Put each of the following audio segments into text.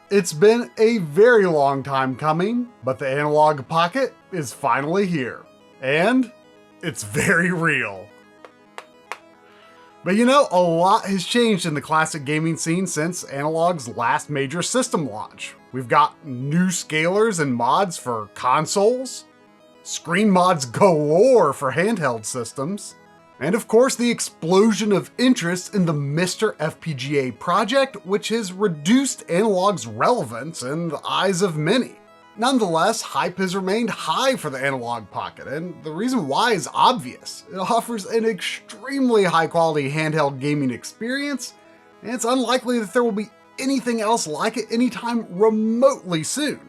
It's been a very long time coming, but the Analogue Pocket is finally here. And it's very real. But you know, a lot has changed in the classic gaming scene since Analogue's last major system launch. We've got new scalers and mods for consoles, screen mods galore for handheld systems, and of course the explosion of interest in the Mr. FPGA project, which has reduced Analogue's relevance in the eyes of many. Nonetheless, hype has remained high for the Analogue Pocket, and the reason why is obvious. It offers an extremely high-quality handheld gaming experience, and it's unlikely that there will be anything else like it anytime remotely soon.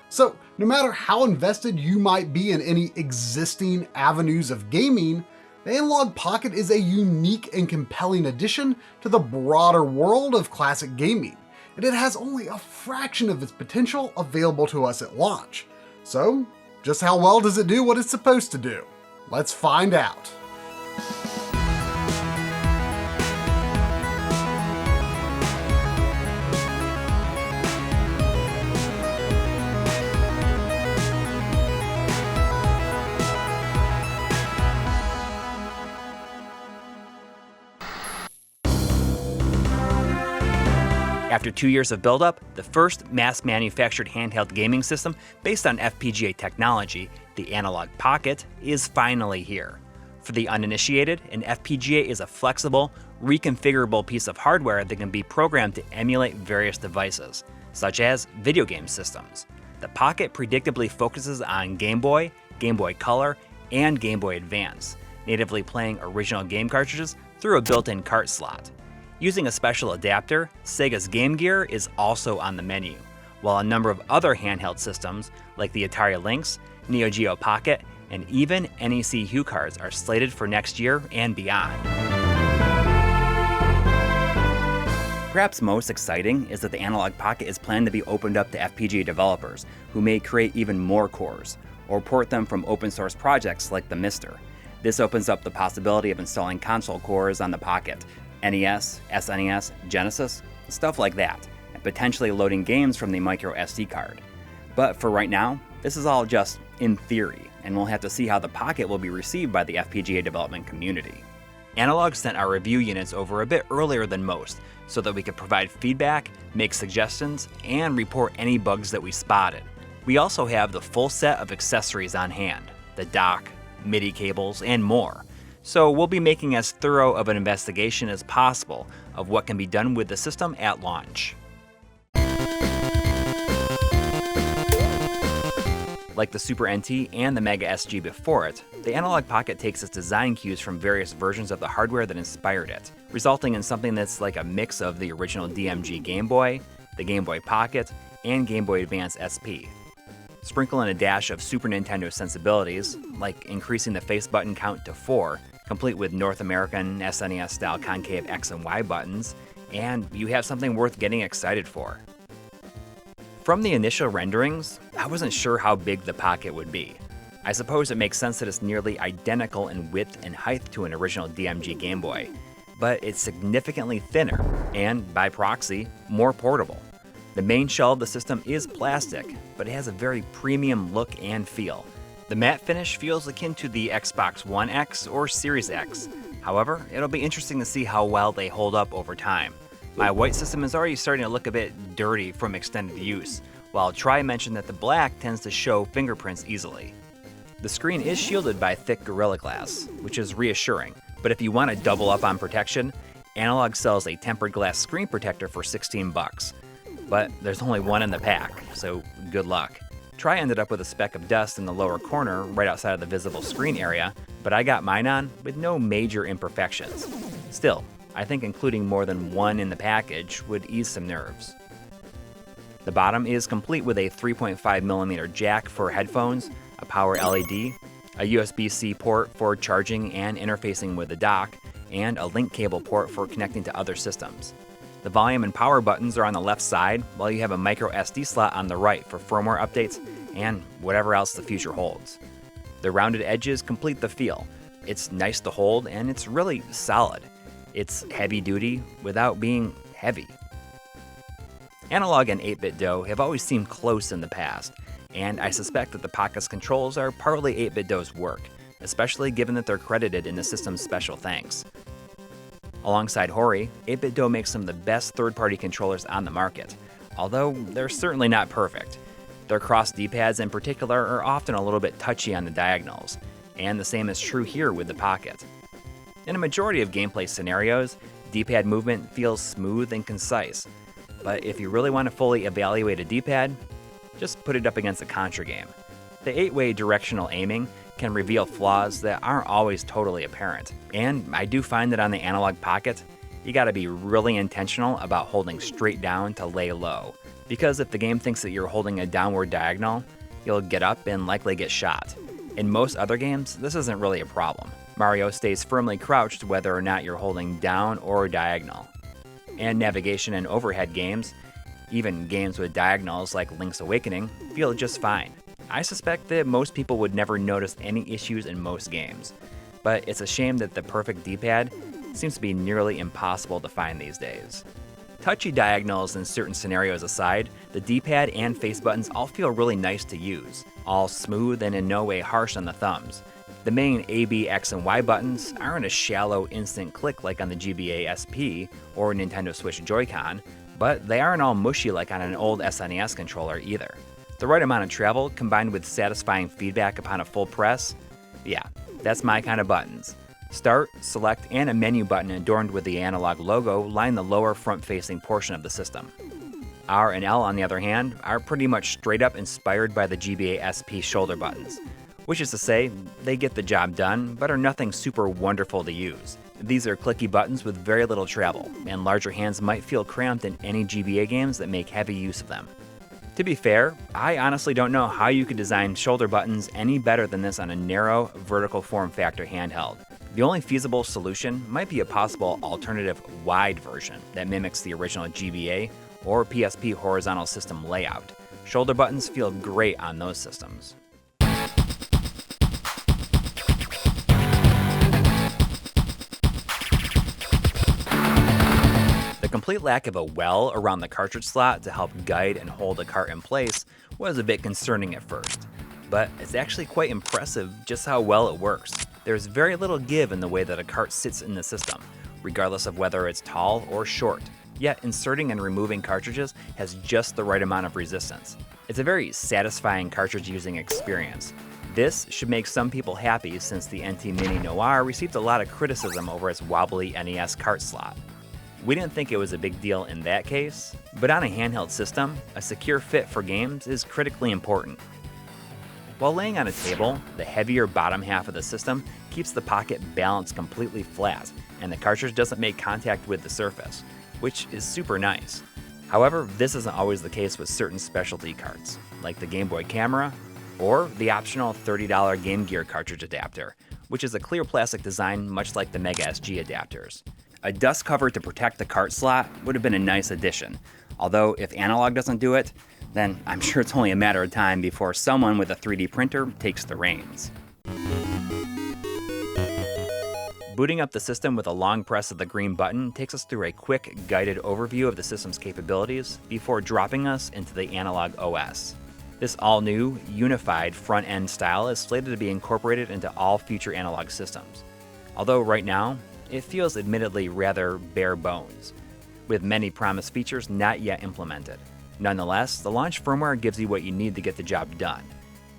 So, no matter how invested you might be in any existing avenues of gaming, the Analogue Pocket is a unique and compelling addition to the broader world of classic gaming, and it has only a fraction of its potential available to us at launch. So, just how well does it do what it's supposed to do? Let's find out. After 2 years of build-up, the first mass-manufactured handheld gaming system based on FPGA technology, the Analogue Pocket, is finally here. For the uninitiated, an FPGA is a flexible, reconfigurable piece of hardware that can be programmed to emulate various devices, such as video game systems. The Pocket predictably focuses on Game Boy Color, and Game Boy Advance, natively playing original game cartridges through a built-in cart slot. Using a special adapter, Sega's Game Gear is also on the menu, while a number of other handheld systems, like the Atari Lynx, Neo Geo Pocket, and even NEC HuCards are slated for next year and beyond. Perhaps most exciting is that the Analogue Pocket is planned to be opened up to FPGA developers who may create even more cores, or port them from open source projects like the Mr. This opens up the possibility of installing console cores on the Pocket, NES, SNES, Genesis, stuff like that, and potentially loading games from the micro SD card. But for right now, this is all just in theory, and we'll have to see how the Pocket will be received by the FPGA development community. Analogue sent our review units over a bit earlier than most, so that we could provide feedback, make suggestions, and report any bugs that we spotted. We also have the full set of accessories on hand, the dock, MIDI cables, and more. So we'll be making as thorough of an investigation as possible of what can be done with the system at launch. Like the Super NT and the Mega SG before it, the Analogue Pocket takes its design cues from various versions of the hardware that inspired it, resulting in something that's like a mix of the original DMG Game Boy, the Game Boy Pocket, and Game Boy Advance SP. Sprinkle in a dash of Super Nintendo sensibilities, like increasing the face button count to 4, complete with North American SNES-style concave X and Y buttons, and you have something worth getting excited for. From the initial renderings, I wasn't sure how big the Pocket would be. I suppose it makes sense that it's nearly identical in width and height to an original DMG Game Boy, but it's significantly thinner, and by proxy, more portable. The main shell of the system is plastic, but it has a very premium look and feel. The matte finish feels akin to the Xbox One X or Series X. However, it'll be interesting to see how well they hold up over time. My white system is already starting to look a bit dirty from extended use, while Tri mentioned that the black tends to show fingerprints easily. The screen is shielded by thick Gorilla Glass, which is reassuring, but if you want to double up on protection, Analogue sells a tempered glass screen protector for $16. But there's only one in the pack, so good luck. Tri ended up with a speck of dust in the lower corner right outside of the visible screen area, but I got mine on with no major imperfections. Still, I think including more than one in the package would ease some nerves. The bottom is complete with a 3.5mm jack for headphones, a power LED, a USB-C port for charging and interfacing with the dock, and a link cable port for connecting to other systems. The volume and power buttons are on the left side, while you have a micro SD slot on the right for firmware updates and whatever else the future holds. The rounded edges complete the feel. It's nice to hold, and it's really solid. It's heavy duty without being heavy. Analogue and 8BitDo have always seemed close in the past, and I suspect that the Pocket's controls are partly 8BitDo's work, especially given that they're credited in the system's special thanks. Alongside Hori, 8BitDo makes some of the best third-party controllers on the market, although they're certainly not perfect. Their cross D-pads in particular are often a little bit touchy on the diagonals, and the same is true here with the Pocket. In a majority of gameplay scenarios, D-pad movement feels smooth and concise, but if you really want to fully evaluate a D-pad, just put it up against a Contra game. The 8-way directional aiming can reveal flaws that aren't always totally apparent, and I do find that on the Analogue Pocket, you gotta be really intentional about holding straight down to lay low, because if the game thinks that you're holding a downward diagonal, you'll get up and likely get shot. In most other games, this isn't really a problem. Mario stays firmly crouched whether or not you're holding down or diagonal. And navigation and overhead games, even games with diagonals like Link's Awakening, feel just fine. I suspect that most people would never notice any issues in most games, but it's a shame that the perfect D-pad seems to be nearly impossible to find these days. Touchy diagonals in certain scenarios aside, the D-pad and face buttons all feel really nice to use, all smooth and in no way harsh on the thumbs. The main A, B, X, and Y buttons aren't a shallow instant click like on the GBA SP or Nintendo Switch Joy-Con, but they aren't all mushy like on an old SNES controller either. The right amount of travel combined with satisfying feedback upon a full press, yeah, that's my kind of buttons. Start, Select, and a menu button adorned with the Analogue logo line the lower front-facing portion of the system. R and L, on the other hand, are pretty much straight up inspired by the GBA SP shoulder buttons, which is to say, they get the job done, but are nothing super wonderful to use. These are clicky buttons with very little travel, and larger hands might feel cramped in any GBA games that make heavy use of them. To be fair, I honestly don't know how you could design shoulder buttons any better than this on a narrow, vertical form factor handheld. The only feasible solution might be a possible alternative wide version that mimics the original GBA or PSP horizontal system layout. Shoulder buttons feel great on those systems. The complete lack of a well around the cartridge slot to help guide and hold a cart in place was a bit concerning at first, but it's actually quite impressive just how well it works. There's very little give in the way that a cart sits in the system, regardless of whether it's tall or short, yet inserting and removing cartridges has just the right amount of resistance. It's a very satisfying cartridge using experience. This should make some people happy since the NT Mini Noir received a lot of criticism over its wobbly NES cart slot. We didn't think it was a big deal in that case, but on a handheld system, a secure fit for games is critically important. While laying on a table, the heavier bottom half of the system keeps the Pocket balanced completely flat, and the cartridge doesn't make contact with the surface, which is super nice. However, this isn't always the case with certain specialty carts, like the Game Boy Camera, or the optional $30 Game Gear cartridge adapter, which is a clear plastic design much like the Mega SG adapters. A dust cover to protect the cart slot would have been a nice addition, although if Analogue doesn't do it, then I'm sure it's only a matter of time before someone with a 3D printer takes the reins. Booting up the system with a long press of the green button takes us through a quick, guided overview of the system's capabilities before dropping us into the Analogue OS. This all-new, unified front-end style is slated to be incorporated into all future Analogue systems, although right now, it feels admittedly rather bare bones, with many promised features not yet implemented. Nonetheless, the launch firmware gives you what you need to get the job done,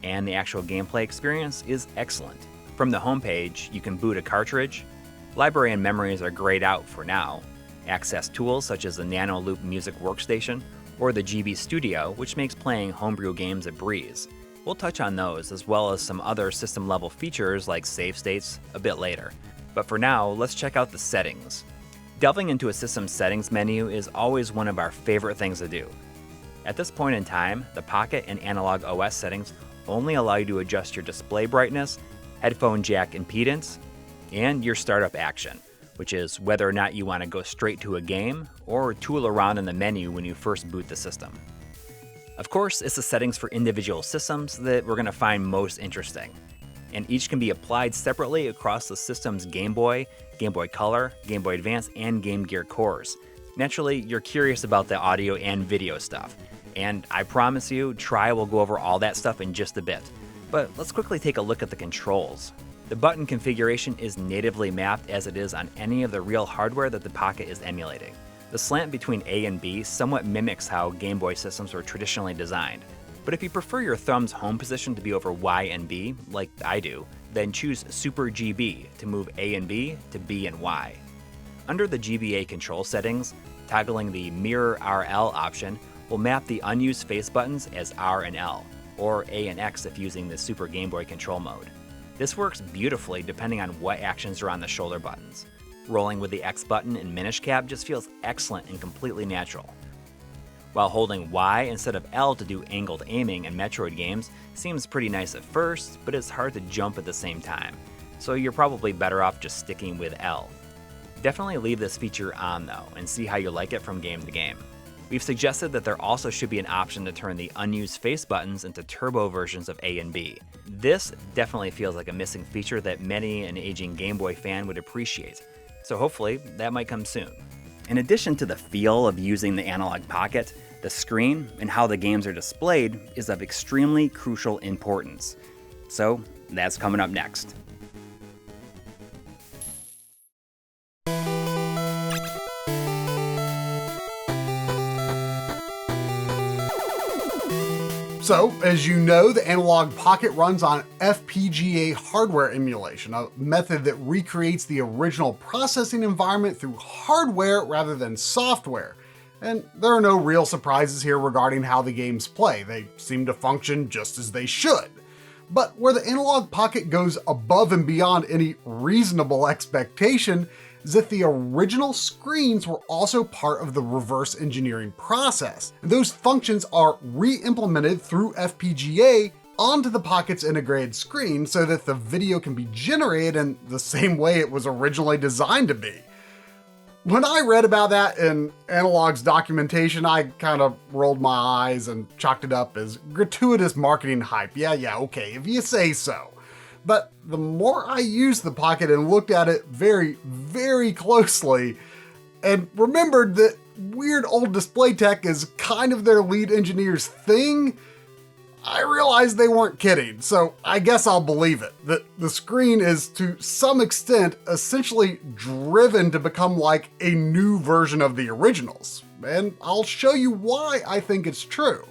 and the actual gameplay experience is excellent. From the homepage, you can boot a cartridge, library and memories are grayed out for now, access tools such as the Nano Loop Music Workstation, or the GB Studio, which makes playing homebrew games a breeze. We'll touch on those, as well as some other system-level features like save states, a bit later. But for now, let's check out the settings. Delving into a system's settings menu is always one of our favorite things to do. At this point in time, the Pocket and Analogue OS settings only allow you to adjust your display brightness, headphone jack impedance, and your startup action, which is whether or not you want to go straight to a game or tool around in the menu when you first boot the system. Of course, it's the settings for individual systems that we're going to find most interesting, and each can be applied separately across the system's Game Boy, Game Boy Color, Game Boy Advance, and Game Gear cores. Naturally, you're curious about the audio and video stuff, and I promise you, Tri will go over all that stuff in just a bit. But let's quickly take a look at the controls. The button configuration is natively mapped as it is on any of the real hardware that the Pocket is emulating. The slant between A and B somewhat mimics how Game Boy systems were traditionally designed. But if you prefer your thumb's home position to be over Y and B, like I do, then choose Super GB to move A and B to B and Y. Under the GBA control settings, toggling the Mirror RL option will map the unused face buttons as R and L, or A and X if using the Super Game Boy control mode. This works beautifully depending on what actions are on the shoulder buttons. Rolling with the X button in Minish Cap just feels excellent and completely natural. While holding Y instead of L to do angled aiming in Metroid games seems pretty nice at first, but it's hard to jump at the same time, so you're probably better off just sticking with L. Definitely leave this feature on though, and see how you like it from game to game. We've suggested that there also should be an option to turn the unused face buttons into turbo versions of A and B. This definitely feels like a missing feature that many an aging Game Boy fan would appreciate, so hopefully that might come soon. In addition to the feel of using the Analogue Pocket, the screen and how the games are displayed is of extremely crucial importance. So that's coming up next. So, as you know, the Analogue Pocket runs on FPGA hardware emulation, a method that recreates the original processing environment through hardware rather than software. And there are no real surprises here regarding how the games play. They seem to function just as they should. But where the Analogue Pocket goes above and beyond any reasonable expectation is that the original screens were also part of the reverse engineering process. And those functions are re-implemented through FPGA onto the Pocket's integrated screen so that the video can be generated in the same way it was originally designed to be. When I read about that in Analogue's documentation, I kind of rolled my eyes and chalked it up as gratuitous marketing hype. Yeah, okay, if you say so. But the more I used the Pocket and looked at it very, very closely, and remembered that weird old display tech is kind of their lead engineer's thing, I realized they weren't kidding, so I guess I'll believe it, that the screen is to some extent essentially driven to become like a new version of the originals, and I'll show you why I think it's true.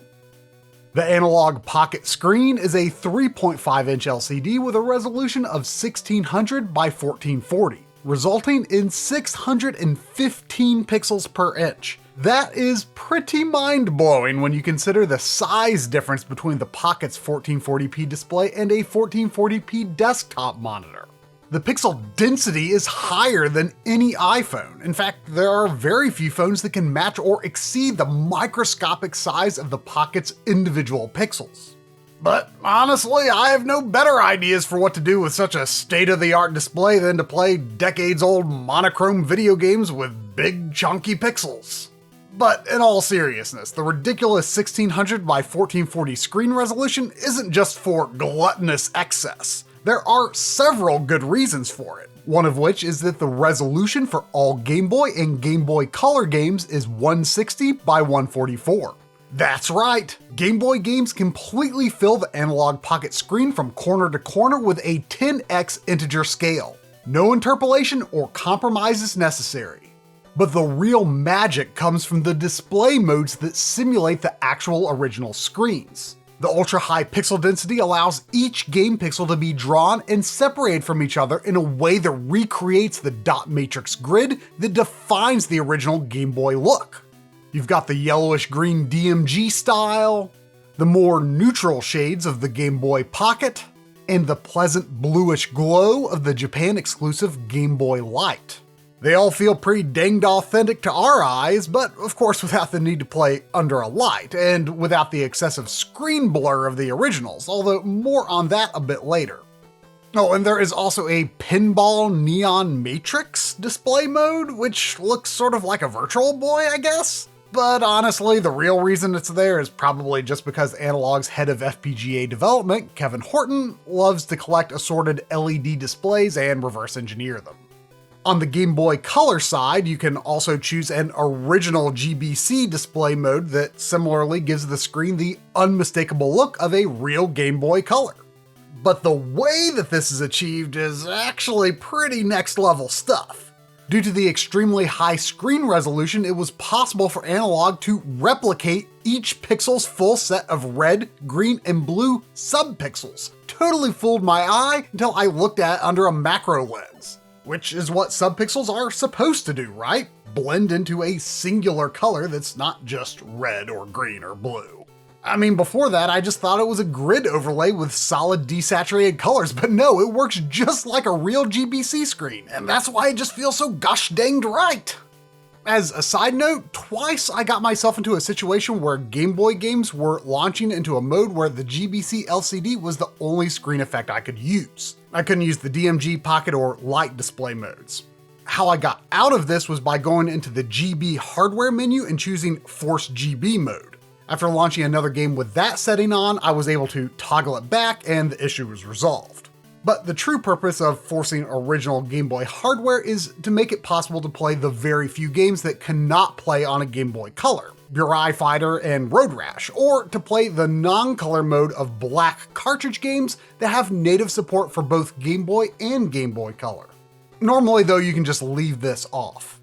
The Analogue Pocket screen is a 3.5-inch LCD with a resolution of 1600 by 1440, resulting in 615 pixels per inch. That is pretty mind-blowing when you consider the size difference between the Pocket's 1440p display and a 1440p desktop monitor. The pixel density is higher than any iPhone. In fact, there are very few phones that can match or exceed the microscopic size of the Pocket's individual pixels. But honestly, I have no better ideas for what to do with such a state-of-the-art display than to play decades-old monochrome video games with big chunky pixels. But in all seriousness, the ridiculous 1600 by 1440 screen resolution isn't just for gluttonous excess. There are several good reasons for it, one of which is that the resolution for all Game Boy and Game Boy Color games is 160 by 144. That's right, Game Boy games completely fill the Analogue Pocket screen from corner to corner with a 10x integer scale. No interpolation or compromises necessary. But the real magic comes from the display modes that simulate the actual original screens. The ultra-high pixel density allows each game pixel to be drawn and separated from each other in a way that recreates the dot matrix grid that defines the original Game Boy look. You've got the yellowish-green DMG style, the more neutral shades of the Game Boy Pocket, and the pleasant bluish glow of the Japan-exclusive Game Boy Light. They all feel pretty danged authentic to our eyes, but of course without the need to play under a light, and without the excessive screen blur of the originals, although more on that a bit later. Oh, and there is also a pinball neon matrix display mode, which looks sort of like a Virtual Boy, I guess? But honestly, the real reason it's there is probably just because Analogue's head of FPGA development, Kevin Horton, loves to collect assorted LED displays and reverse engineer them. On the Game Boy Color side, you can also choose an original GBC display mode that similarly gives the screen the unmistakable look of a real Game Boy Color. But the way that this is achieved is actually pretty next level stuff. Due to the extremely high screen resolution, it was possible for Analogue to replicate each pixel's full set of red, green, and blue subpixels. Totally fooled my eye until I looked at it under a macro lens. Which is what subpixels are supposed to do, right? Blend into a singular color that's not just red or green or blue. I mean, before that, I just thought it was a grid overlay with solid desaturated colors, but no, it works just like a real GBC screen, and that's why it just feels so gosh danged right. As a side note, twice I got myself into a situation where Game Boy games were launching into a mode where the GBC LCD was the only screen effect I could use. I couldn't use the DMG Pocket or Light display modes. How I got out of this was by going into the GB hardware menu and choosing Force GB mode. After launching another game with that setting on, I was able to toggle it back and the issue was resolved. But the true purpose of forcing original Game Boy hardware is to make it possible to play the very few games that cannot play on a Game Boy Color, Burai Fighter and Road Rash, or to play the non-color mode of black cartridge games that have native support for both Game Boy and Game Boy Color. Normally though, you can just leave this off.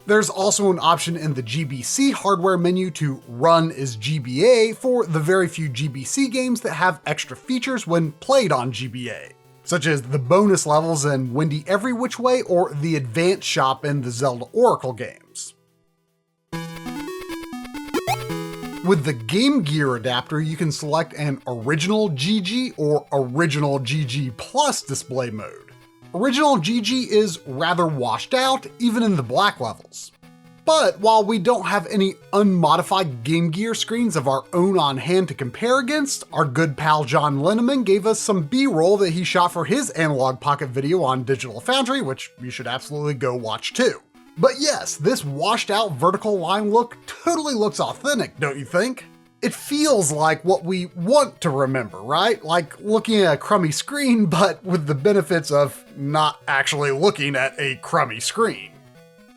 There's also an option in the GBC hardware menu to run as GBA for the very few GBC games that have extra features when played on GBA, such as the bonus levels in Windy Every Which Way or the Advanced Shop in the Zelda Oracle games. With the Game Gear adapter, you can select an Original GG or Original GG Plus display mode. Original GG is rather washed out, even in the black levels. But while we don't have any unmodified Game Gear screens of our own on hand to compare against, our good pal John Linneman gave us some B-roll that he shot for his Analogue Pocket video on Digital Foundry, which you should absolutely go watch too. But yes, this washed out vertical line look totally looks authentic, don't you think? It feels like what we want to remember, right? Like looking at a crummy screen, but with the benefits of not actually looking at a crummy screen.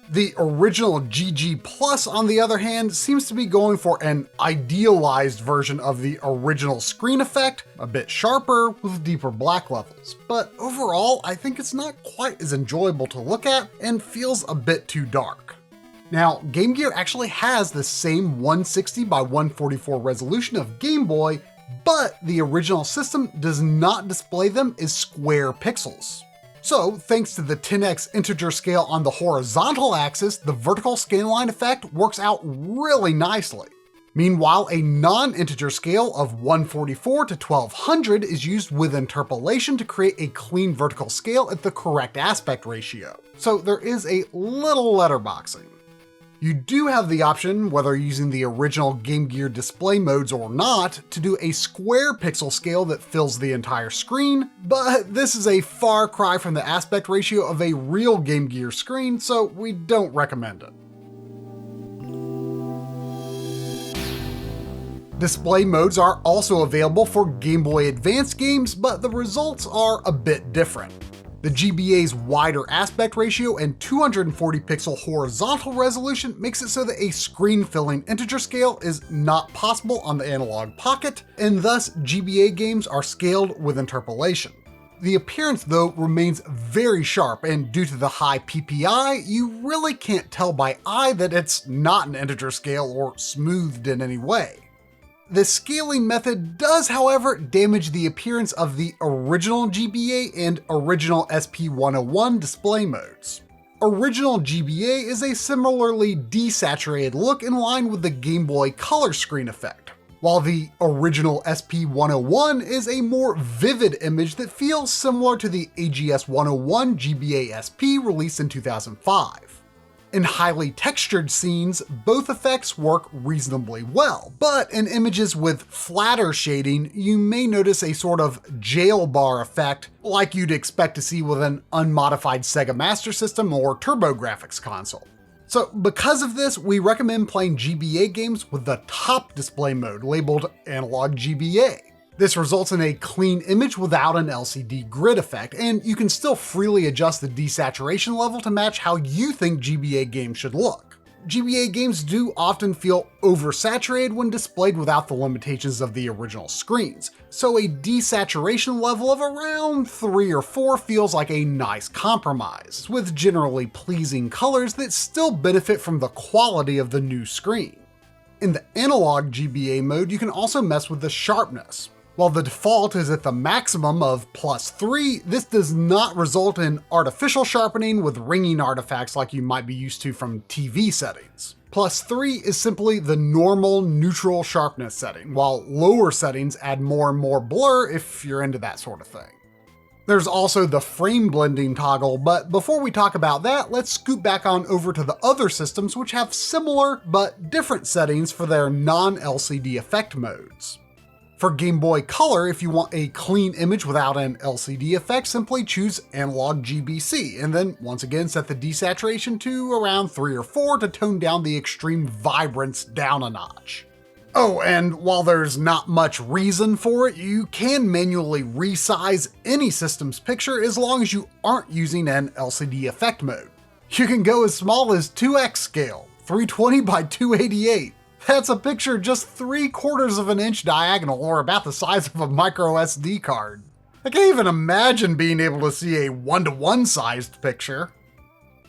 The original GG Plus, on the other hand, seems to be going for an idealized version of the original screen effect, a bit sharper with deeper black levels. But overall, I think it's not quite as enjoyable to look at and feels a bit too dark. Now, Game Gear actually has the same 160 by 144 resolution of Game Boy, but the original system does not display them as square pixels. So, thanks to the 10x integer scale on the horizontal axis, the vertical scanline effect works out really nicely. Meanwhile, a non-integer scale of 144 to 1200 is used with interpolation to create a clean vertical scale at the correct aspect ratio. So there is a little letterboxing. You do have the option, whether using the original Game Gear display modes or not, to do a square pixel scale that fills the entire screen, but this is a far cry from the aspect ratio of a real Game Gear screen, so we don't recommend it. Display modes are also available for Game Boy Advance games, but the results are a bit different. The GBA's wider aspect ratio and 240 pixel horizontal resolution makes it so that a screen-filling integer scale is not possible on the Analogue Pocket, and thus GBA games are scaled with interpolation. The appearance though remains very sharp, and due to the high PPI, you really can't tell by eye that it's not an integer scale or smoothed in any way. The scaling method does, however, damage the appearance of the original GBA and original SP101 display modes. Original GBA is a similarly desaturated look in line with the Game Boy Color screen effect, while the original SP101 is a more vivid image that feels similar to the AGS101 GBA SP released in 2005. In highly textured scenes, both effects work reasonably well, but in images with flatter shading, you may notice a sort of jail bar effect like you'd expect to see with an unmodified Sega Master System or TurboGrafx console. So because of this, we recommend playing GBA games with the top display mode labeled Analogue GBA. This results in a clean image without an LCD grid effect, and you can still freely adjust the desaturation level to match how you think GBA games should look. GBA games do often feel oversaturated when displayed without the limitations of the original screens, so a desaturation level of around 3 or 4 feels like a nice compromise, with generally pleasing colors that still benefit from the quality of the new screen. In the analog GBA mode, you can also mess with the sharpness. While the default is at the maximum of +3, this does not result in artificial sharpening with ringing artifacts like you might be used to from TV settings. +3 is simply the normal neutral sharpness setting, while lower settings add more and more blur if you're into that sort of thing. There's also the frame blending toggle, but before we talk about that, let's scoot back on over to the other systems which have similar but different settings for their non-LCD effect modes. For Game Boy Color, if you want a clean image without an LCD effect, simply choose Analog GBC, and then once again set the desaturation to around 3 or 4 to tone down the extreme vibrance down a notch. Oh, and while there's not much reason for it, you can manually resize any system's picture as long as you aren't using an LCD effect mode. You can go as small as 2x scale, 320 by 288. That's a picture just 3/4 of an inch diagonal, or about the size of a micro SD card. I can't even imagine being able to see a 1:1 sized picture.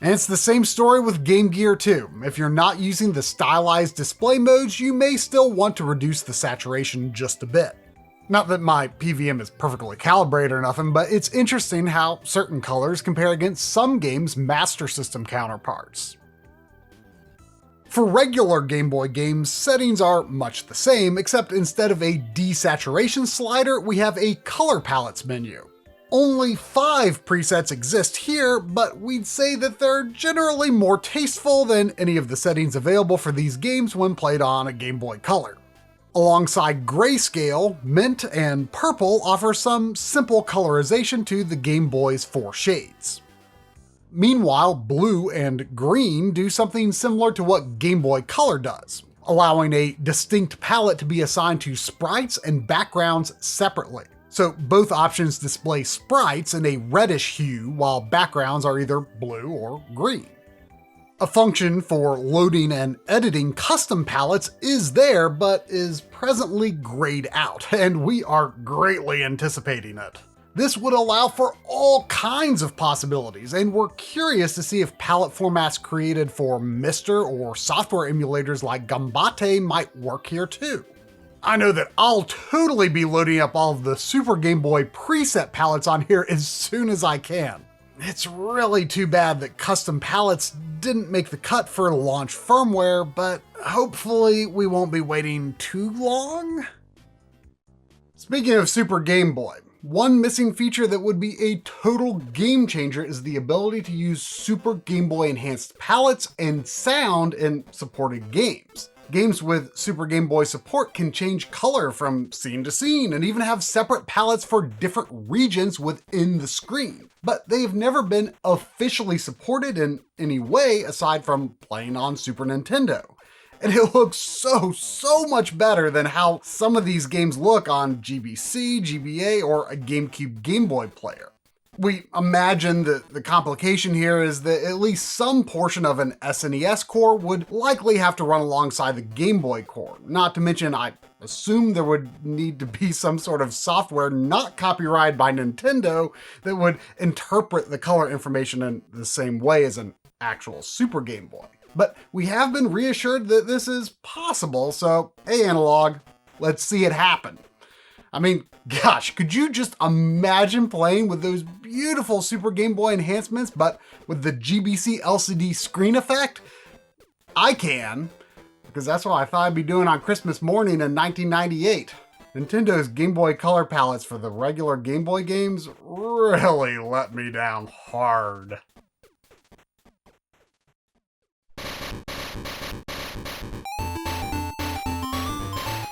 And it's the same story with Game Gear too. If you're not using the stylized display modes, you may still want to reduce the saturation just a bit. Not that my PVM is perfectly calibrated or nothing, but it's interesting how certain colors compare against some games' Master System counterparts. For regular Game Boy games, settings are much the same, except instead of a desaturation slider, we have a color palettes menu. Only 5 presets exist here, but we'd say that they're generally more tasteful than any of the settings available for these games when played on a Game Boy Color. Alongside grayscale, mint and purple offer some simple colorization to the Game Boy's 4 shades. Meanwhile, blue and green do something similar to what Game Boy Color does, allowing a distinct palette to be assigned to sprites and backgrounds separately. So both options display sprites in a reddish hue, while backgrounds are either blue or green. A function for loading and editing custom palettes is there, but is presently grayed out, and we are greatly anticipating it. This would allow for all kinds of possibilities, and we're curious to see if palette formats created for MiSTer or software emulators like Gambate might work here too. I know that I'll totally be loading up all of the Super Game Boy preset palettes on here as soon as I can. It's really too bad that custom palettes didn't make the cut for launch firmware, but hopefully we won't be waiting too long. Speaking of Super Game Boy, one missing feature that would be a total game changer is the ability to use Super Game Boy enhanced palettes and sound in supported games. Games with Super Game Boy support can change color from scene to scene and even have separate palettes for different regions within the screen. But they have never been officially supported in any way aside from playing on Super Nintendo. And it looks so much better than how some of these games look on GBC, GBA, or a GameCube Game Boy player. We imagine that the complication here is that at least some portion of an SNES core would likely have to run alongside the Game Boy core. Not to mention, I assume there would need to be some sort of software not copyrighted by Nintendo that would interpret the color information in the same way as an actual Super Game Boy. But we have been reassured that this is possible, so hey Analog, let's see it happen. I mean, gosh, could you just imagine playing with those beautiful Super Game Boy enhancements, but with the GBC LCD screen effect? I can, because that's what I thought I'd be doing on Christmas morning in 1998. Nintendo's Game Boy Color palettes for the regular Game Boy games really let me down hard.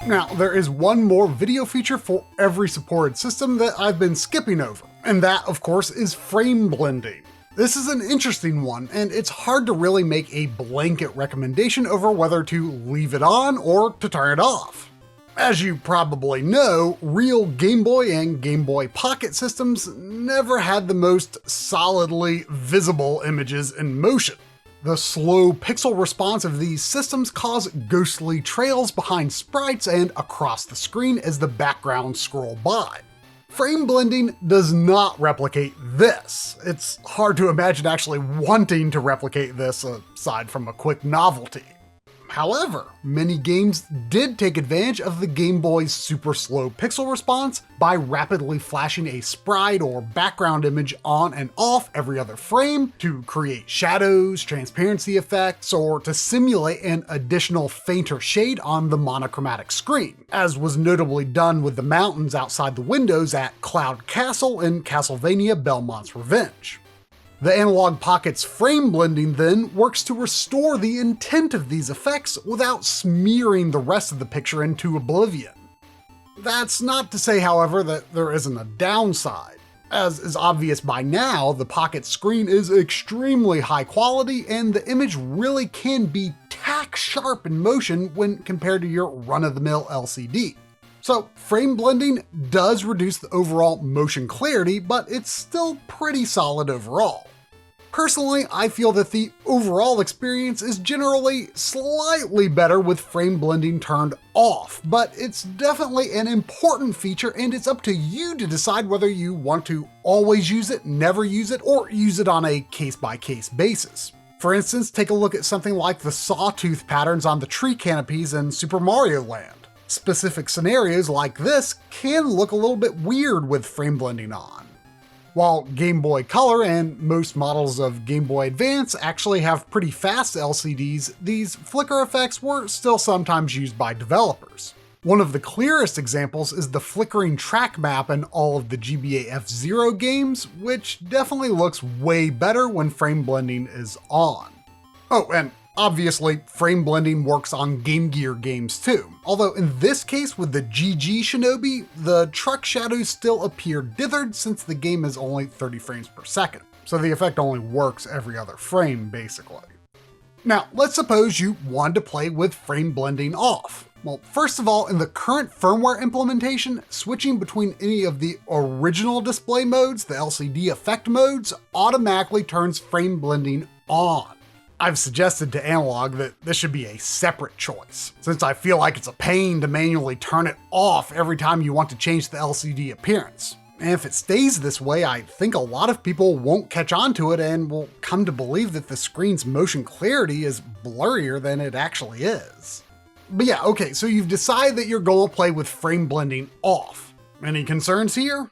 Now, there is one more video feature for every supported system that I've been skipping over, and that, of course, is frame blending. This is an interesting one, and it's hard to really make a blanket recommendation over whether to leave it on or to turn it off. As you probably know, real Game Boy and Game Boy Pocket systems never had the most solidly visible images in motion. The slow pixel response of these systems cause ghostly trails behind sprites and across the screen as the backgrounds scroll by. Frame blending does not replicate this. It's hard to imagine actually wanting to replicate this aside from a quick novelty. However, many games did take advantage of the Game Boy's super slow pixel response by rapidly flashing a sprite or background image on and off every other frame to create shadows, transparency effects, or to simulate an additional fainter shade on the monochromatic screen, as was notably done with the mountains outside the windows at Cloud Castle in Castlemania Belmont's Revenge. The Analogue Pocket's frame blending then works to restore the intent of these effects without smearing the rest of the picture into oblivion. That's not to say, however, that there isn't a downside. As is obvious by now, the Pocket screen is extremely high quality and the image really can be tack sharp in motion when compared to your run-of-the-mill LCD. So frame blending does reduce the overall motion clarity, but it's still pretty solid overall. Personally, I feel that the overall experience is generally slightly better with frame blending turned off, but it's definitely an important feature and it's up to you to decide whether you want to always use it, never use it, or use it on a case-by-case basis. For instance, take a look at something like the sawtooth patterns on the tree canopies in Super Mario Land. Specific scenarios like this can look a little bit weird with frame blending on. While Game Boy Color and most models of Game Boy Advance actually have pretty fast LCDs, these flicker effects were still sometimes used by developers. One of the clearest examples is the flickering track map in all of the GBA F-Zero games, which definitely looks way better when frame blending is on. Oh, and obviously, frame blending works on Game Gear games too, although in this case with the GG Shinobi, the truck shadows still appear dithered since the game is only 30 frames per second, so the effect only works every other frame basically. Now, let's suppose you wanted to play with frame blending off. Well, first of all, in the current firmware implementation, switching between any of the original display modes, the LCD effect modes, automatically turns frame blending on. I've suggested to Analogue that this should be a separate choice, since I feel like it's a pain to manually turn it off every time you want to change the LCD appearance. And if it stays this way, I think a lot of people won't catch on to it and will come to believe that the screen's motion clarity is blurrier than it actually is. But yeah, okay, so you've decided that you're going to play with frame blending off. Any concerns here?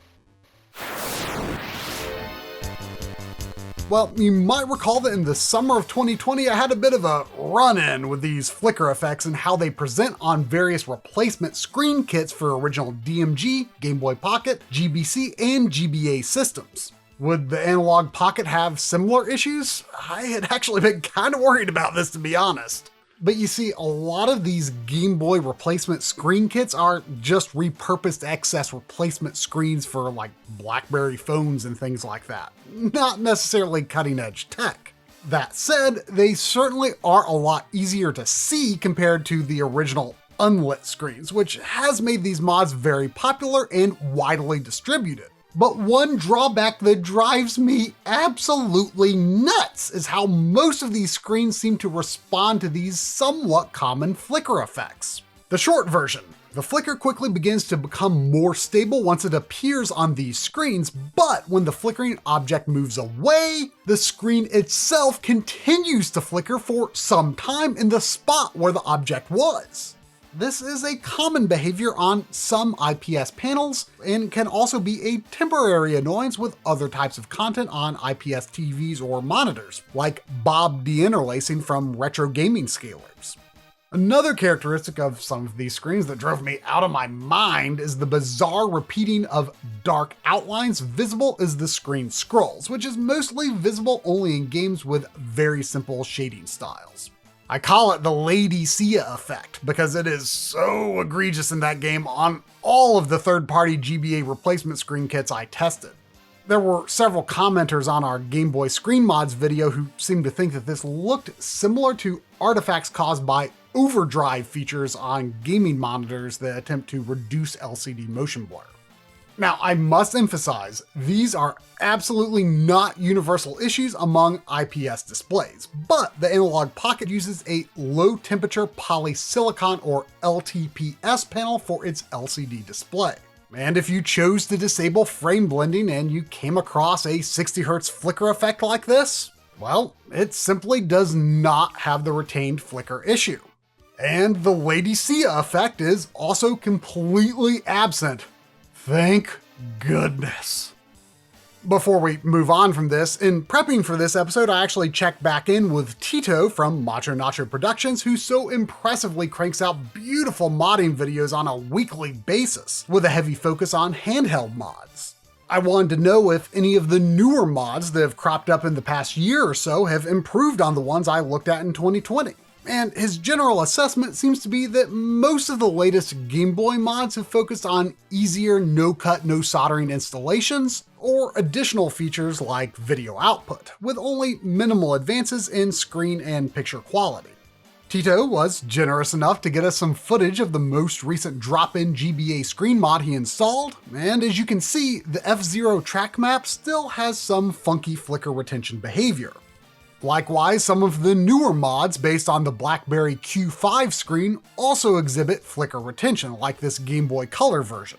Well, you might recall that in the summer of 2020, I had a bit of a run-in with these flicker effects and how they present on various replacement screen kits for original DMG, Game Boy Pocket, GBC, and GBA systems. Would the Analogue Pocket have similar issues? I had actually been kind of worried about this, to be honest. But you see, a lot of these Game Boy replacement screen kits are just repurposed excess replacement screens for like BlackBerry phones and things like that. Not necessarily cutting edge tech. That said, they certainly are a lot easier to see compared to the original unlit screens, which has made these mods very popular and widely distributed. But one drawback that drives me absolutely nuts is how most of these screens seem to respond to these somewhat common flicker effects. The short version: the flicker quickly begins to become more stable once it appears on these screens, but when the flickering object moves away, the screen itself continues to flicker for some time in the spot where the object was. This is a common behavior on some IPS panels and can also be a temporary annoyance with other types of content on IPS TVs or monitors, like bob deinterlacing from retro gaming scalers. Another characteristic of some of these screens that drove me out of my mind is the bizarre repeating of dark outlines visible as the screen scrolls, which is mostly visible only in games with very simple shading styles. I call it the Lady Sia effect because it is so egregious in that game on all of the third-party GBA replacement screen kits I tested. There were several commenters on our Game Boy Screen Mods video who seemed to think that this looked similar to artifacts caused by overdrive features on gaming monitors that attempt to reduce LCD motion blur. Now, I must emphasize, these are absolutely not universal issues among IPS displays, but the Analogue Pocket uses a low-temperature polysilicon or LTPS panel for its LCD display. And if you chose to disable frame blending and you came across a 60Hz flicker effect like this, well, it simply does not have the retained flicker issue. And the Lady Sia effect is also completely absent. Thank goodness. Before we move on from this, in prepping for this episode, I actually checked back in with Tito from Macho Nacho Productions, who so impressively cranks out beautiful modding videos on a weekly basis, with a heavy focus on handheld mods. I wanted to know if any of the newer mods that have cropped up in the past year or so have improved on the ones I looked at in 2020. And his general assessment seems to be that most of the latest Game Boy mods have focused on easier no-cut, no-soldering installations, or additional features like video output, with only minimal advances in screen and picture quality. Tito was generous enough to get us some footage of the most recent drop-in GBA screen mod he installed, and as you can see, the F-Zero track map still has some funky flicker retention behavior. Likewise, some of the newer mods based on the BlackBerry Q5 screen also exhibit flicker retention, like this Game Boy Color version.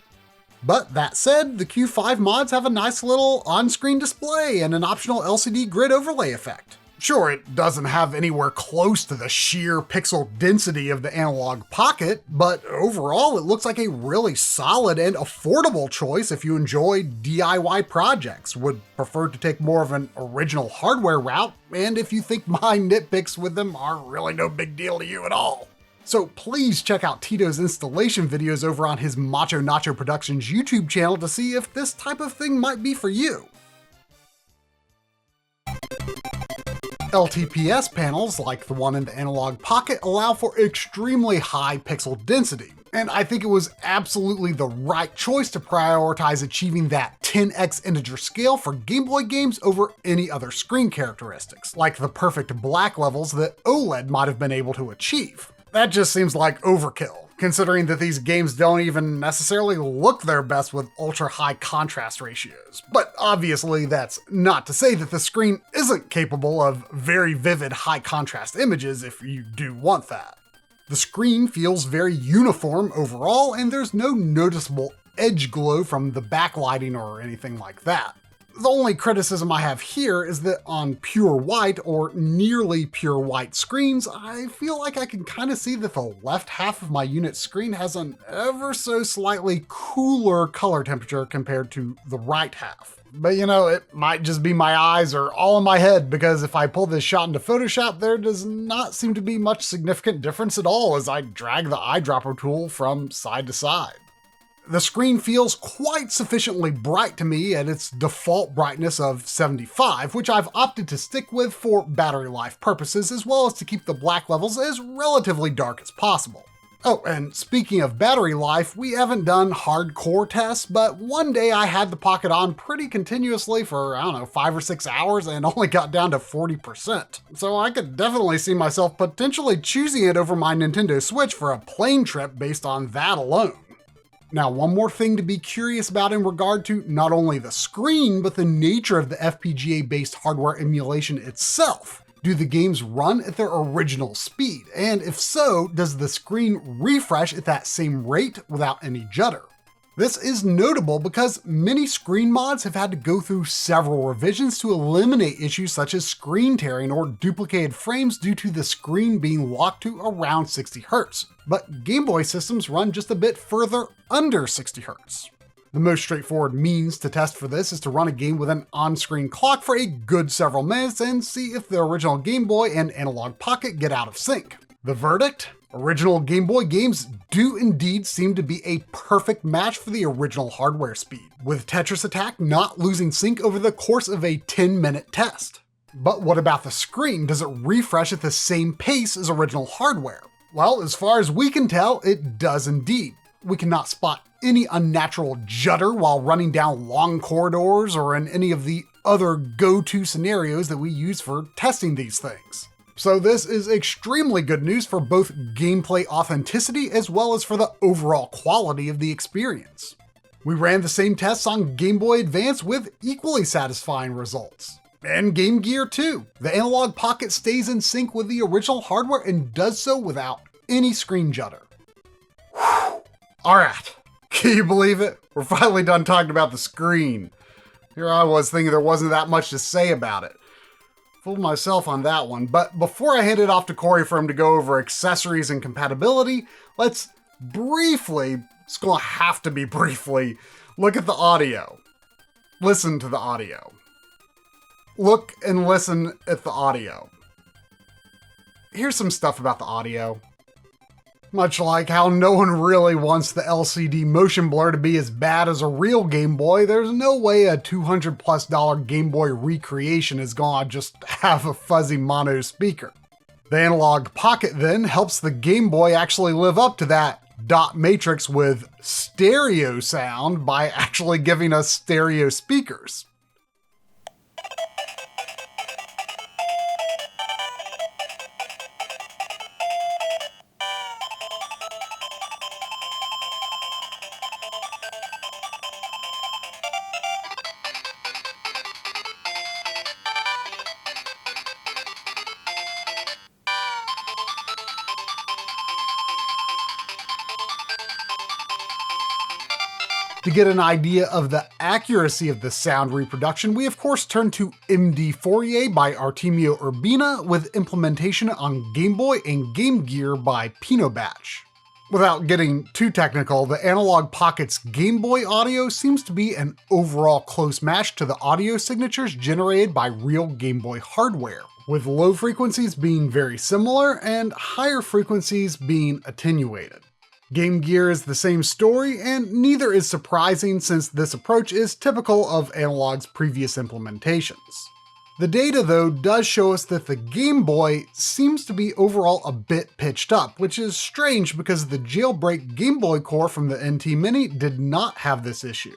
But that said, the Q5 mods have a nice little on-screen display and an optional LCD grid overlay effect. Sure, it doesn't have anywhere close to the sheer pixel density of the Analogue Pocket, but overall it looks like a really solid and affordable choice if you enjoy DIY projects, would prefer to take more of an original hardware route, and if you think my nitpicks with them are really no big deal to you at all. So please check out Tito's installation videos over on his Macho Nacho Productions YouTube channel to see if this type of thing might be for you. LTPS panels, like the one in the Analogue Pocket, allow for extremely high pixel density, and I think it was absolutely the right choice to prioritize achieving that 10x integer scale for Game Boy games over any other screen characteristics, like the perfect black levels that OLED might have been able to achieve. That just seems like overkill, considering that these games don't even necessarily look their best with ultra-high contrast ratios. But obviously that's not to say that the screen isn't capable of very vivid high-contrast images if you do want that. The screen feels very uniform overall, and there's no noticeable edge glow from the backlighting or anything like that. The only criticism I have here is that on pure white or nearly pure white screens, I feel like I can kind of see that the left half of my unit's screen has an ever so slightly cooler color temperature compared to the right half. But you know, it might just be my eyes or all in my head, because if I pull this shot into Photoshop, there does not seem to be much significant difference at all as I drag the eyedropper tool from side to side. The screen feels quite sufficiently bright to me at its default brightness of 75, which I've opted to stick with for battery life purposes, as well as to keep the black levels as relatively dark as possible. Oh, and speaking of battery life, we haven't done hardcore tests, but one day I had the Pocket on pretty continuously for, 5 or 6 hours and only got down to 40%. So I could definitely see myself potentially choosing it over my Nintendo Switch for a plane trip based on that alone. Now, one more thing to be curious about in regard to not only the screen, but the nature of the FPGA-based hardware emulation itself. Do the games run at their original speed? And if so, does the screen refresh at that same rate without any judder? This is notable because many screen mods have had to go through several revisions to eliminate issues such as screen tearing or duplicated frames due to the screen being locked to around 60 Hz. But Game Boy systems run just a bit further under 60 Hz. The most straightforward means to test for this is to run a game with an on-screen clock for a good several minutes and see if the original Game Boy and Analogue Pocket get out of sync. The verdict? Original Game Boy games do indeed seem to be a perfect match for the original hardware speed, with Tetris Attack not losing sync over the course of a 10-minute test. But what about the screen? Does it refresh at the same pace as original hardware? Well, as far as we can tell, it does indeed. We cannot spot any unnatural judder while running down long corridors or in any of the other go-to scenarios that we use for testing these things. So this is extremely good news for both gameplay authenticity as well as for the overall quality of the experience. We ran the same tests on Game Boy Advance with equally satisfying results. And Game Gear too. The Analogue Pocket stays in sync with the original hardware and does so without any screen judder. Alright, can you believe it? We're finally done talking about the screen. Here I was thinking there wasn't that much to say about it. Fooled myself on that one, but before I hand it off to Corey for him to go over accessories and compatibility, let's briefly, it's gonna have to be briefly, look at the audio. Listen to the audio. Look and listen at the audio. Here's some stuff about the audio. Much like how no one really wants the LCD motion blur to be as bad as a real Game Boy, there's no way a $200+ Game Boy recreation is gonna just have a fuzzy mono speaker. The Analogue Pocket then helps the Game Boy actually live up to that dot matrix with stereo sound by actually giving us stereo speakers. To get an idea of the accuracy of the sound reproduction, we of course turn to MD Fourier by Artemio Urbina with implementation on Game Boy and Game Gear by Pinobatch. Without getting too technical, the Analogue Pocket's Game Boy audio seems to be an overall close match to the audio signatures generated by real Game Boy hardware, with low frequencies being very similar and higher frequencies being attenuated. Game Gear is the same story, and neither is surprising since this approach is typical of Analogue's previous implementations. The data though does show us that the Game Boy seems to be overall a bit pitched up, which is strange because the jailbreak Game Boy core from the NT Mini did not have this issue.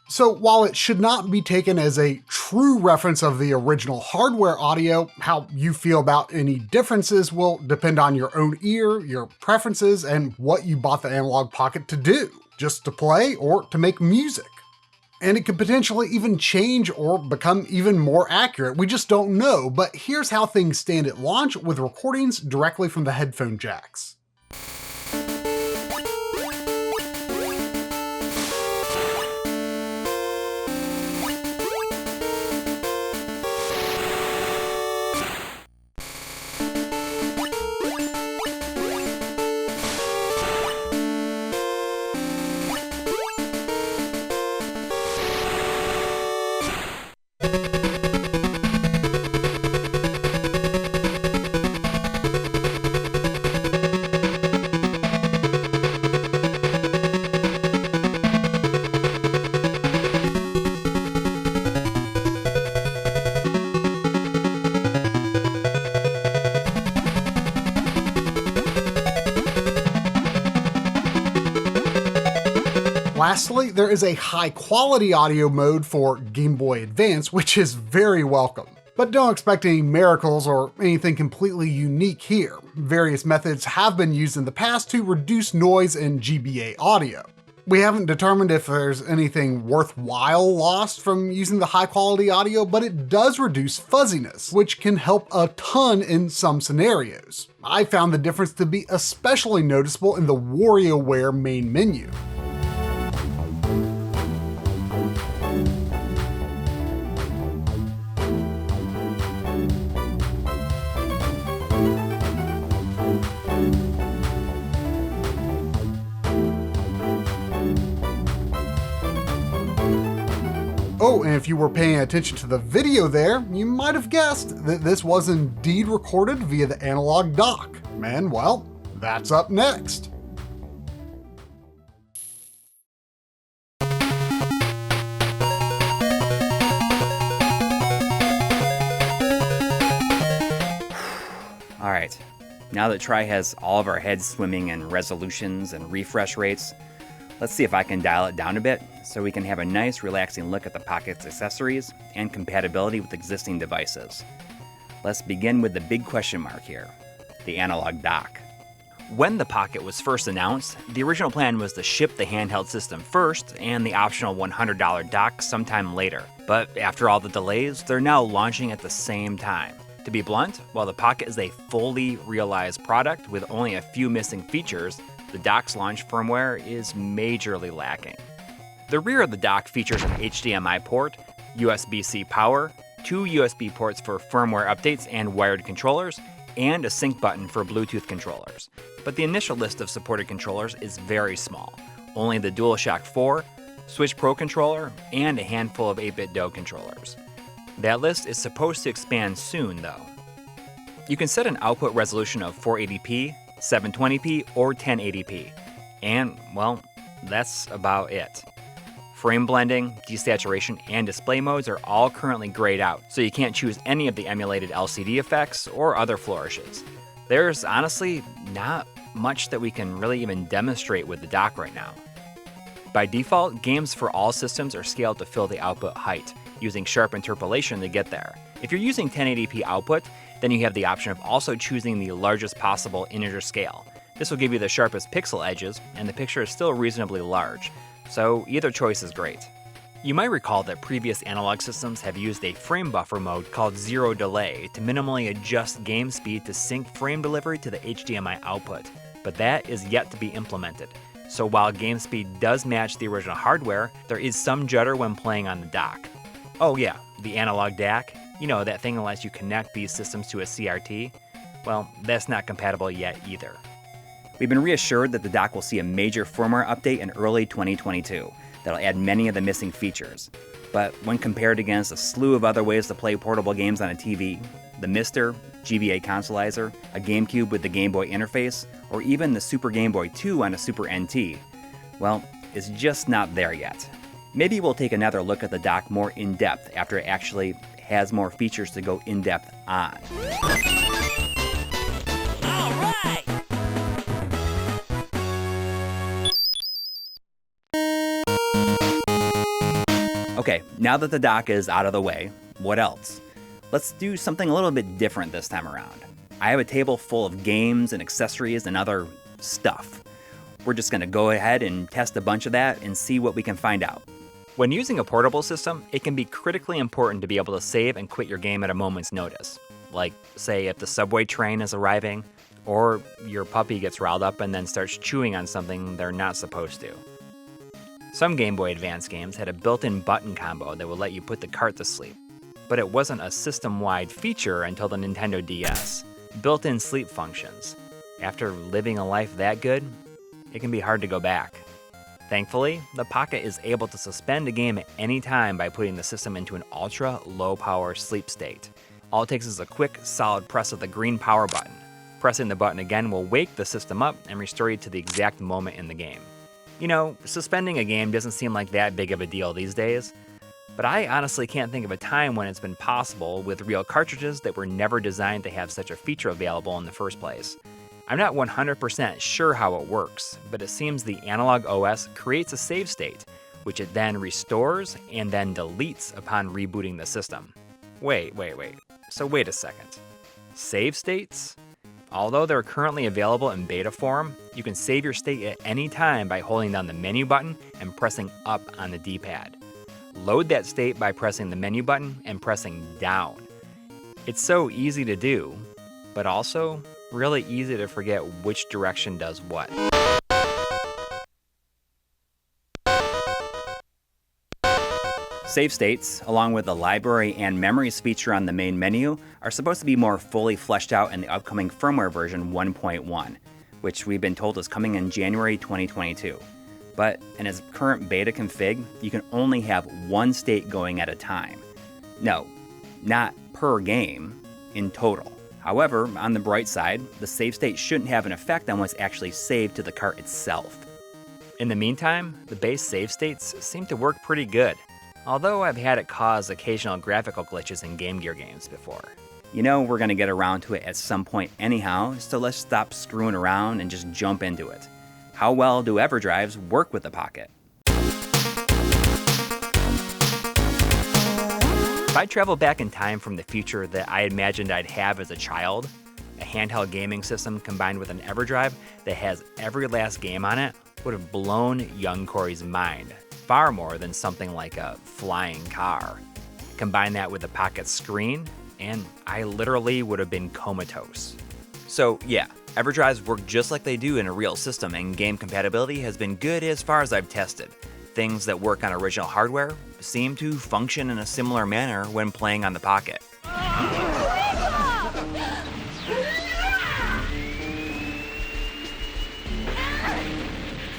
So while it should not be taken as a true reference of the original hardware audio, how you feel about any differences will depend on your own ear, your preferences, and what you bought the Analogue Pocket to do, just to play or to make music. And it could potentially even change or become even more accurate, we just don't know, but here's how things stand at launch with recordings directly from the headphone jacks. Lastly, there is a high-quality audio mode for Game Boy Advance, which is very welcome. But don't expect any miracles or anything completely unique here. Various methods have been used in the past to reduce noise in GBA audio. We haven't determined if there's anything worthwhile lost from using the high-quality audio, but it does reduce fuzziness, which can help a ton in some scenarios. I found the difference to be especially noticeable in the WarioWare main menu. Oh, and if you were paying attention to the video there, you might have guessed that this was indeed recorded via the Analogue Dock. And well, that's up next. Alright, now that Tri has all of our heads swimming in resolutions and refresh rates, let's see if I can dial it down a bit so we can have a nice relaxing look at the Pocket's accessories and compatibility with existing devices. Let's begin with the big question mark here, the Analogue Dock. When the Pocket was first announced, the original plan was to ship the handheld system first and the optional $100 dock sometime later. But after all the delays, they're now launching at the same time. To be blunt, while the Pocket is a fully realized product with only a few missing features, the dock's launch firmware is majorly lacking. The rear of the dock features an HDMI port, USB-C power, 2 USB ports for firmware updates and wired controllers, and a sync button for Bluetooth controllers. But the initial list of supported controllers is very small. Only the DualShock 4, Switch Pro controller, and a handful of 8-bit Do controllers. That list is supposed to expand soon, though. You can set an output resolution of 480p, 720p, or 1080p. And, well, that's about it. Frame blending, desaturation, and display modes are all currently grayed out, so you can't choose any of the emulated LCD effects or other flourishes. There's honestly not much that we can really even demonstrate with the dock right now. By default, games for all systems are scaled to fill the output height, using sharp interpolation to get there. If you're using 1080p output, then you have the option of also choosing the largest possible integer scale. This will give you the sharpest pixel edges, and the picture is still reasonably large, so either choice is great. You might recall that previous analog systems have used a frame buffer mode called zero delay to minimally adjust game speed to sync frame delivery to the HDMI output, but that is yet to be implemented. So while game speed does match the original hardware, there is some judder when playing on the dock. Oh yeah, the Analogue Dock, you know, that thing that lets you connect these systems to a CRT? Well, that's not compatible yet either. We've been reassured that the dock will see a major firmware update in early 2022 that'll add many of the missing features. But when compared against a slew of other ways to play portable games on a TV, the Mister, GBA Consolizer, a GameCube with the Game Boy interface, or even the Super Game Boy 2 on a Super NT, well, it's just not there yet. Maybe we'll take another look at the dock more in-depth after it actually has more features to go in-depth on. Okay, now that the dock is out of the way, what else? Let's do something a little bit different this time around. I have a table full of games and accessories and other stuff. We're just gonna go ahead and test a bunch of that and see what we can find out. When using a portable system, it can be critically important to be able to save and quit your game at a moment's notice. Like, say, if the subway train is arriving, or your puppy gets riled up and then starts chewing on something they're not supposed to. Some Game Boy Advance games had a built-in button combo that would let you put the cart to sleep, but it wasn't a system-wide feature until the Nintendo DS. Built-in sleep functions. After living a life that good, it can be hard to go back. Thankfully, the Pocket is able to suspend a game at any time by putting the system into an ultra-low-power sleep state. All it takes is a quick, solid press of the green power button. Pressing the button again will wake the system up and restore you to the exact moment in the game. You know, suspending a game doesn't seem like that big of a deal these days, but I honestly can't think of a time when it's been possible with real cartridges that were never designed to have such a feature available in the first place. I'm not 100% sure how it works, but it seems the Analogue OS creates a save state, which it then restores and then deletes upon rebooting the system. Wait. So wait a second. Save states? Although they're currently available in beta form, you can save your state at any time by holding down the menu button and pressing up on the D-pad. Load that state by pressing the menu button and pressing down. It's so easy to do, but also really easy to forget which direction does what. Save states, along with the library and memories feature on the main menu, are supposed to be more fully fleshed out in the upcoming firmware version 1.1, which we've been told is coming in January 2022. But in its current beta config, you can only have one state going at a time. No, not per game, in total. However, on the bright side, the save state shouldn't have an effect on what's actually saved to the cart itself. In the meantime, the base save states seem to work pretty good, although I've had it cause occasional graphical glitches in Game Gear games before. You know we're gonna get around to it at some point anyhow, so let's stop screwing around and just jump into it. How well do EverDrives work with the Pocket? If I travel back in time from the future that I imagined I'd have as a child, a handheld gaming system combined with an EverDrive that has every last game on it would have blown young Corey's mind, far more than something like a flying car. Combine that with the Pocket screen, and I literally would have been comatose. So yeah, EverDrives work just like they do in a real system, and game compatibility has been good as far as I've tested. Things that work on original hardware seem to function in a similar manner when playing on the Pocket.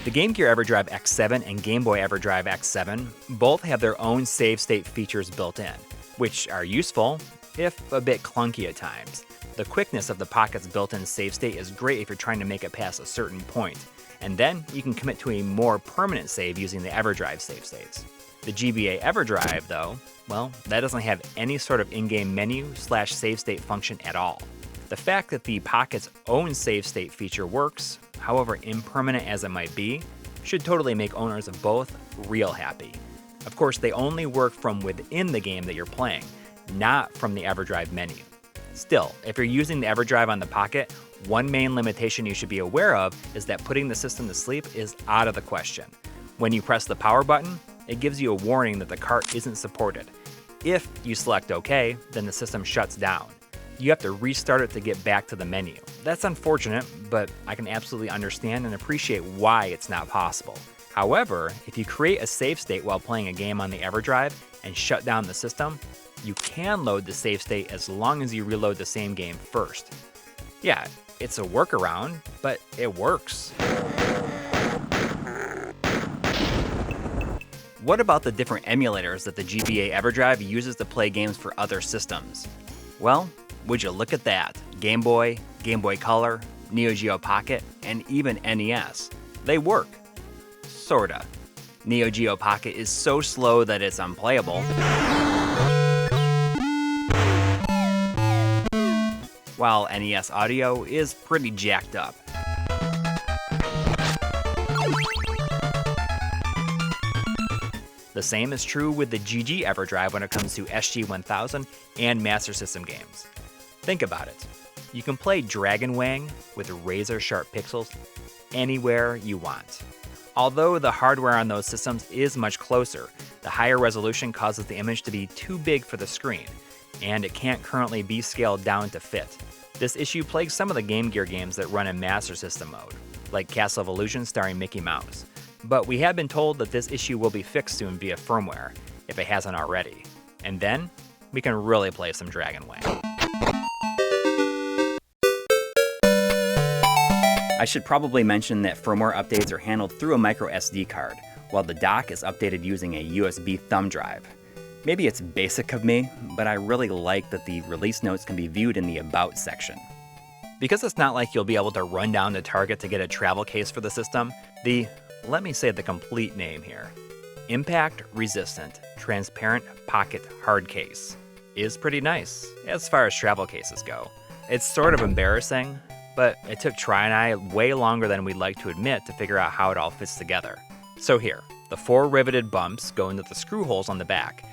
The Game Gear EverDrive X7 and Game Boy EverDrive X7 both have their own save state features built in, which are useful, if a bit clunky at times. The quickness of the Pocket's built-in save state is great if you're trying to make it past a certain point, and then you can commit to a more permanent save using the EverDrive save states. The GBA EverDrive, though, well, that doesn't have any sort of in-game menu/save state function at all. The fact that the Pocket's own save state feature works, however impermanent as it might be, should totally make owners of both real happy. Of course, they only work from within the game that you're playing, not from the EverDrive menu. Still, if you're using the EverDrive on the Pocket, one main limitation you should be aware of is that putting the system to sleep is out of the question. When you press the power button, it gives you a warning that the cart isn't supported. If you select OK, then the system shuts down. You have to restart it to get back to the menu. That's unfortunate, but I can absolutely understand and appreciate why it's not possible. However, if you create a save state while playing a game on the EverDrive and shut down the system, you can load the save state as long as you reload the same game first. Yeah, it's a workaround, but it works. What about the different emulators that the GBA EverDrive uses to play games for other systems? Well, would you look at that? Game Boy, Game Boy Color, Neo Geo Pocket, and even NES. They work. Sorta. Neo Geo Pocket is so slow that it's unplayable. While NES audio is pretty jacked up. The same is true with the GG EverDrive when it comes to SG-1000 and Master System games. Think about it. You can play Dragon Wang with razor-sharp pixels anywhere you want. Although the hardware on those systems is much closer, the higher resolution causes the image to be too big for the screen, and it can't currently be scaled down to fit. This issue plagues some of the Game Gear games that run in Master System mode, like Castle Evolution starring Mickey Mouse. But we have been told that this issue will be fixed soon via firmware, if it hasn't already. And then, we can really play some Dragon Wang. I should probably mention that firmware updates are handled through a micro SD card, while the dock is updated using a USB thumb drive. Maybe it's basic of me, but I really like that the release notes can be viewed in the About section. Because it's not like you'll be able to run down to Target to get a travel case for the system, let me say the complete name here, Impact Resistant Transparent Pocket Hard Case, is pretty nice as far as travel cases go. It's sort of embarrassing, but it took Tri and I way longer than we'd like to admit to figure out how it all fits together. So here, the 4 riveted bumps go into the screw holes on the back,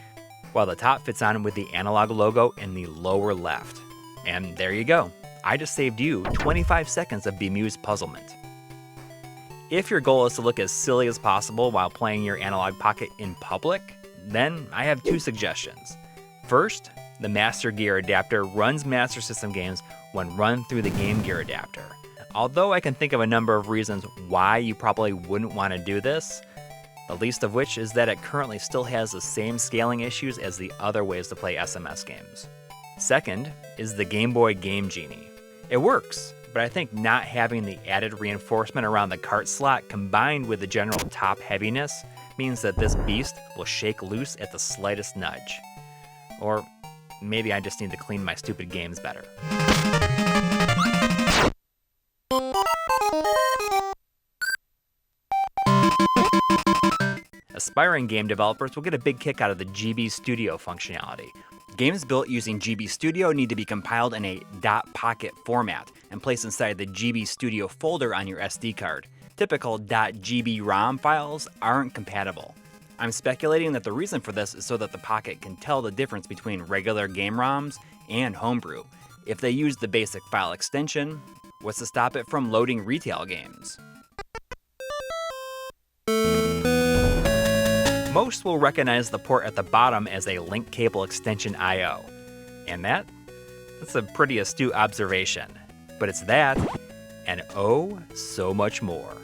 while the top fits on with the Analogue logo in the lower left. And there you go. I just saved you 25 seconds of bemused puzzlement. If your goal is to look as silly as possible while playing your Analogue Pocket in public, then I have 2 suggestions. First, the Master Gear adapter runs Master System games when run through the Game Gear adapter. Although I can think of a number of reasons why you probably wouldn't want to do this, the least of which is that it currently still has the same scaling issues as the other ways to play SMS games. Second is the Game Boy Game Genie. It works, but I think not having the added reinforcement around the cart slot combined with the general top heaviness means that this beast will shake loose at the slightest nudge. Or maybe I just need to clean my stupid games better. Aspiring game developers will get a big kick out of the GB Studio functionality. Games built using GB Studio need to be compiled in a .pocket format and placed inside the GB Studio folder on your SD card. Typical .gb ROM files aren't compatible. I'm speculating that the reason for this is so that the Pocket can tell the difference between regular game ROMs and homebrew. If they use the basic file extension, what's to stop it from loading retail games? Most will recognize the port at the bottom as a link cable extension I/O. And that's a pretty astute observation. But it's that, and oh, so much more.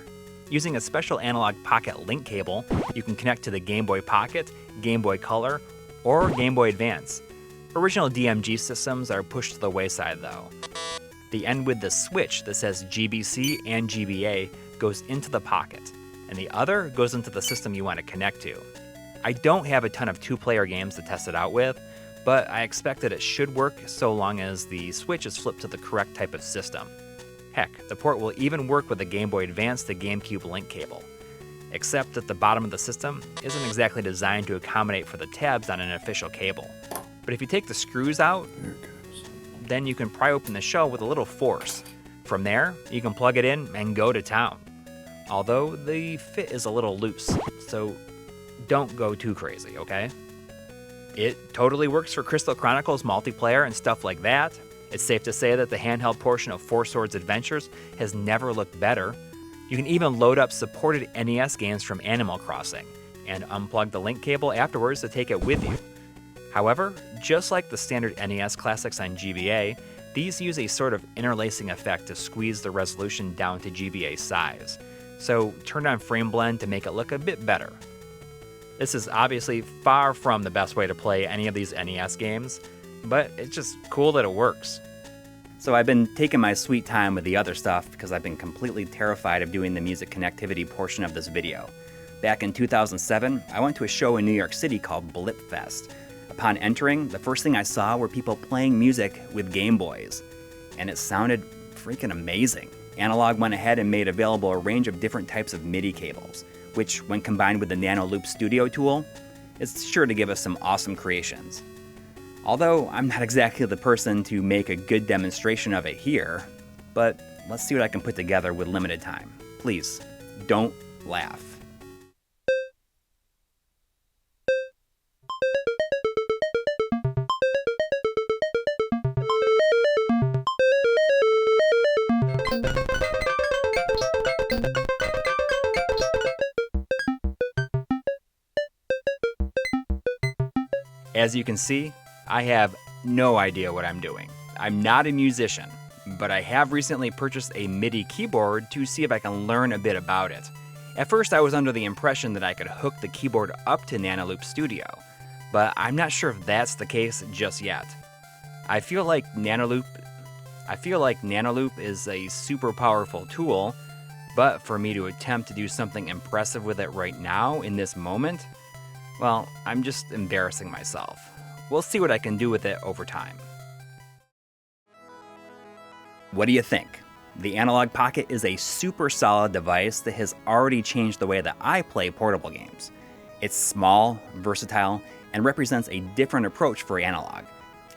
Using a special Analogue Pocket link cable, you can connect to the Game Boy Pocket, Game Boy Color, or Game Boy Advance. Original DMG systems are pushed to the wayside though. The end with the switch that says GBC and GBA goes into the Pocket, and the other goes into the system you want to connect to. I don't have a ton of two-player games to test it out with, but I expect that it should work so long as the switch is flipped to the correct type of system. Heck, the port will even work with the Game Boy Advance to GameCube link cable. Except that the bottom of the system isn't exactly designed to accommodate for the tabs on an official cable. But if you take the screws out, then you can pry open the shell with a little force. From there, you can plug it in and go to town. Although the fit is a little loose, so don't go too crazy, okay? It totally works for Crystal Chronicles multiplayer and stuff like that. It's safe to say that the handheld portion of Four Swords Adventures has never looked better. You can even load up supported NES games from Animal Crossing, and unplug the link cable afterwards to take it with you. However, just like the standard NES classics on GBA, these use a sort of interlacing effect to squeeze the resolution down to GBA size, so turn on frame blend to make it look a bit better. This is obviously far from the best way to play any of these NES games, but it's just cool that it works. So I've been taking my sweet time with the other stuff because I've been completely terrified of doing the music connectivity portion of this video. Back in 2007, I went to a show in New York City called Blip Fest. Upon entering, the first thing I saw were people playing music with Game Boys, and it sounded freaking amazing. Analogue went ahead and made available a range of different types of MIDI cables, which, when combined with the Nanoloop Studio tool, is sure to give us some awesome creations. Although I'm not exactly the person to make a good demonstration of it here, but let's see what I can put together with limited time. Please, don't laugh. As you can see, I have no idea what I'm doing. I'm not a musician, but I have recently purchased a MIDI keyboard to see if I can learn a bit about it. At first I was under the impression that I could hook the keyboard up to Nanoloop Studio, but I'm not sure if that's the case just yet. I feel like Nanoloop is a super powerful tool, but for me to attempt to do something impressive with it right now in this moment, well, I'm just embarrassing myself. We'll see what I can do with it over time. What do you think? The Analogue Pocket is a super solid device that has already changed the way that I play portable games. It's small, versatile, and represents a different approach for Analogue.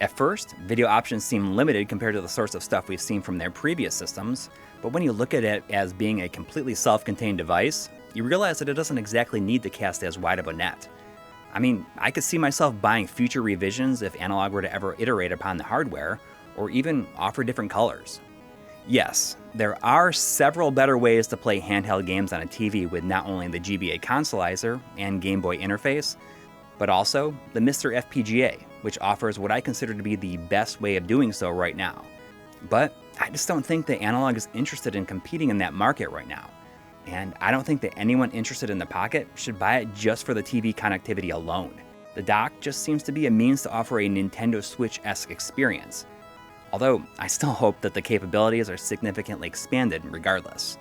At first, video options seem limited compared to the sorts of stuff we've seen from their previous systems, but when you look at it as being a completely self-contained device, you realize that it doesn't exactly need to cast as wide of a net. I mean, I could see myself buying future revisions if Analogue were to ever iterate upon the hardware, or even offer different colors. Yes, there are several better ways to play handheld games on a TV with not only the GBA consolizer and Game Boy interface, but also the Mr. FPGA, which offers what I consider to be the best way of doing so right now. But I just don't think that Analogue is interested in competing in that market right now. And I don't think that anyone interested in the Pocket should buy it just for the TV connectivity alone. The dock just seems to be a means to offer a Nintendo Switch-esque experience. Although, I still hope that the capabilities are significantly expanded regardless.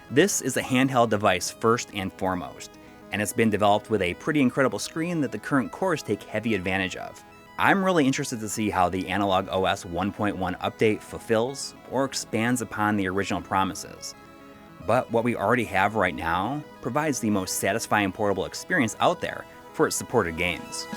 This is a handheld device first and foremost, and it's been developed with a pretty incredible screen that the current cores take heavy advantage of. I'm really interested to see how the Analogue OS 1.1 update fulfills or expands upon the original promises. But what we already have right now provides the most satisfying portable experience out there for its supported games.